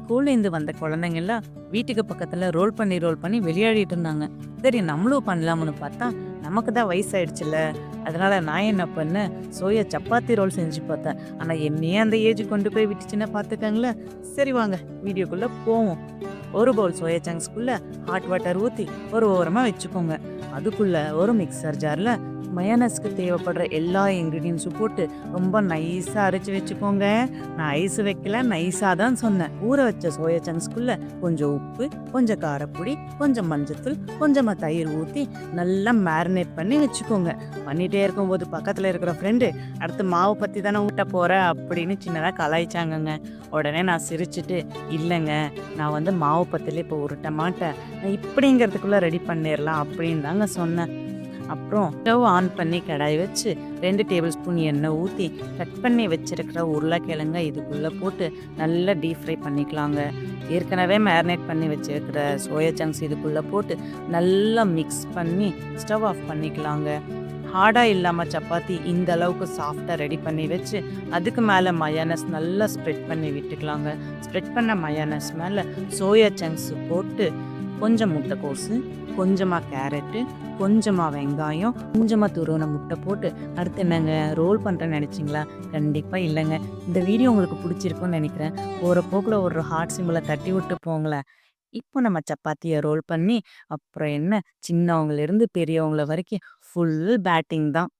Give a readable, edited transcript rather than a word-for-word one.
ஸ்கூல்லேருந்து வந்த குழந்தைங்கலாம் வீட்டுக்கு பக்கத்துல ரோல் பண்ணி விளையாடிட்டு இருந்தாங்க. சரி நம்மளும் பண்ணலாம்னு பார்த்தா, நமக்கு தான் வயசாயிடுச்சுல்ல. அதனால நான் என்ன பண்ணேன், சோயா சப்பாத்தி ரோல் செஞ்சு பார்த்தேன். ஆனா என்னையே அந்த ஏஜ் கொண்டு போய் விட்டுச்சுன்னா பார்த்துக்கங்களேன். சரி வாங்க வீடியோக்குள்ள போவோம். ஒரு பவுல் சோயா சங்க்ஸ்க்குள்ள ஹாட் வாட்டர் ஊத்தி ஒரு ஓரமா வச்சுக்கோங்க. அதுக்குள்ள ஒரு மிக்சர் ஜார்ல மயோனைஸ்க்கு தேவைப்படுற எல்லா இன்கிரீடியன்ஸும் போட்டு ரொம்ப நைஸா அரைச்சு வச்சுக்கோங்க. நான் ஐஸ் வைக்கல, நைஸா தான் சொன்னேன். ஊற வச்ச சோயா சங்க்ஸ்க்குள்ள கொஞ்சம் உப்பு, கொஞ்சம் காரப்பொடி, கொஞ்சம் மஞ்சத்தூள், கொஞ்சமா தயிர் ஊத்தி நல்லா மேரினேட் பண்ணி வச்சுக்கோங்க. பண்ணிட்டே இருக்கும்போது பக்கத்துல இருக்கிற ஃப்ரெண்டு, அடுத்து மாவு பத்தி தானே ஊட்ட போற அப்படின்னு சின்னதா கலாய்ச்சாங்கங்க. உடனே நான் சிரிச்சுட்டு, இல்லைங்க, நான் மாவு பத்தில இப்போ உருட்ட மாட்டேன், நான் இப்படிங்கிறதுக்குள்ள ரெடி பண்ணிடலாம் அப்படின்னு தாங்க சொன்னேன். அப்புறம் ஸ்டவ் ஆன் பண்ணி கடாய் வச்சு 2 டேபிள் ஸ்பூன் எண்ணெய் ஊற்றி கட் பண்ணி வச்சிருக்கிற உருளைக்கிழங்க இதுக்குள்ளே போட்டு நல்லா டீப் ஃப்ரை பண்ணிக்கலாங்க. ஏற்கனவே மேரினேட் பண்ணி வச்சிருக்கிற சோயா சங்க்ஸ் இதுக்குள்ளே போட்டு நல்லா மிக்ஸ் பண்ணி ஸ்டவ் ஆஃப் பண்ணிக்கலாங்க. ஹார்டாக இல்லாமல் சப்பாத்தி இந்த அளவுக்கு சாஃப்டாக ரெடி பண்ணி வச்சு அதுக்கு மேலே மயோனைஸ் நல்லா ஸ்ப்ரெட் பண்ணி விட்டுக்கலாங்க. ஸ்ப்ரெட் பண்ண மயோனைஸ் மேலே சோயா சங்க்ஸ் போட்டு கொஞ்சம் முட்டைக்கோசு, கொஞ்சமாக கேரட்டு, கொஞ்சமாக வெங்காயம், கொஞ்சமாக துருவன முட்டை போட்டு அடுத்து என்னங்க ரோல் பண்ணுறேன்னு நினச்சிங்களா? கண்டிப்பாக இல்லைங்க. இந்த வீடியோ உங்களுக்கு பிடிச்சிருக்குன்னு நினைக்கிறேன். போகிற போக்கில் ஒரு ஹார்ட் சிம்பிளை தட்டி விட்டு போங்களேன். இப்போ நம்ம சப்பாத்தியை ரோல் பண்ணி அப்புறம் என்ன, சின்னவங்கலேருந்து பெரியவங்கள வரைக்கும் ஃபுல் பேட்டிங் தான்.